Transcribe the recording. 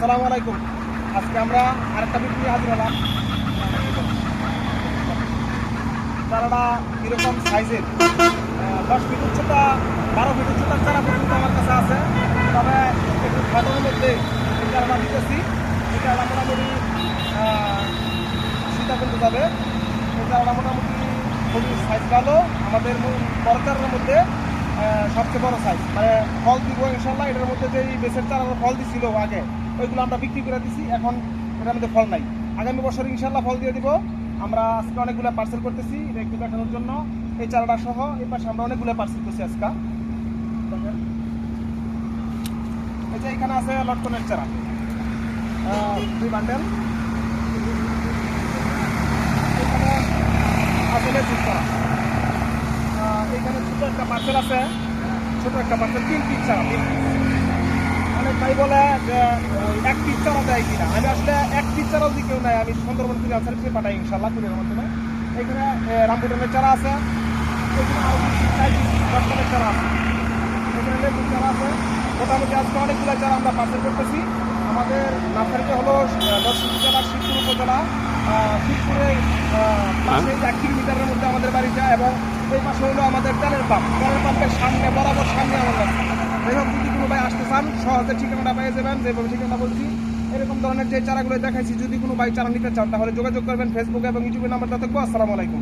আসসালামু আলাইকুম। আজকে আমরা আরেকটা ভিডিও নিয়ে হাজির হলাম। চারাটা কীরকম সাইজের, 10 ফিট উচ্চতা, 12 ফিট উচ্চতার চারা পর্যন্ত আমার কাছে আছে। তবে একটু খাটোর মধ্যে এই চারাটা দিতেছি। এই চারাটা মোটামুটি সীতাকুণ্ড যাবে। এই চারাটা মোটামুটি খুবই সাইজ ভালো, আমাদের বড় চারার মধ্যে সবচেয়ে বড় সাইজ। মানে ফল দিব ইনশাল্লাহ। এটার মধ্যে যে বেসের চারা ফল দিছিল আগে, ওইগুলো আমরা বিক্রি করে দিছি। এখন এটার মধ্যে ফল নাই। আগামী বছর ইনশাল্লাহ ফল দিয়ে দিব। আমরা আজকে অনেকগুলো পার্সেল করতেছি, এটা একটু দেখানোর জন্য। এই চারাটা সহ এই পাশে আমরা অনেকগুলো পার্সেল করছি আজকে। এই যে এখানে আছে লটকনের চারা, 2 বান্ডেল। এখানে আছে লেচুর চারা। এখানে ছোটো একটা পার্সেল আছে, ছোটো একটা পার্সেল 3 পিস চারা, 3 পিস। অনেক ভাই বলে যে 1 পিস চারা দেয় কিনা। আমি আসলে 1 পিস চারাও দিই কেউ নাই, আমি সুন্দরবন থেকে সার্ভিসে পাঠাই ইনশাল্লাহ কুরিয়ারের মাধ্যমে। এখানে রামবুটানের চারা আছে, এখানে আরও 4 পিস লটকনের চারা আছে, এখানে লেবুর চারা আছে। মোটামুটি আজকে অনেকগুলো চারা আমরা পার্সেল করতেছি। আমাদের নার্সারিটা হলো নরসিংদী জেলার শিবপুর উপজেলা, শিবপুরের পাশে 1 কিলোমিটারের মধ্যে আমাদের বাড়িটা। এবং এই পাশে হলো আমাদের তেলের পাম্পের সামনে, বরাবর সামনে আমার কাছে। যাই হোক, যদি কোনো ভাই আসতে চান সহজে ঠিকানাটা পেয়ে যাবেন, যেভাবে ঠিকানা বলছি। এরকম ধরনের যে চারাগুলো দেখাইছি, যদি কোনো ভাই চারা নিতে চান তাহলে যোগাযোগ করবেন। ফেসবুকে এবং ইউটিউবে নাম্বারটা থাকবো। আসসালামু আলাইকুম।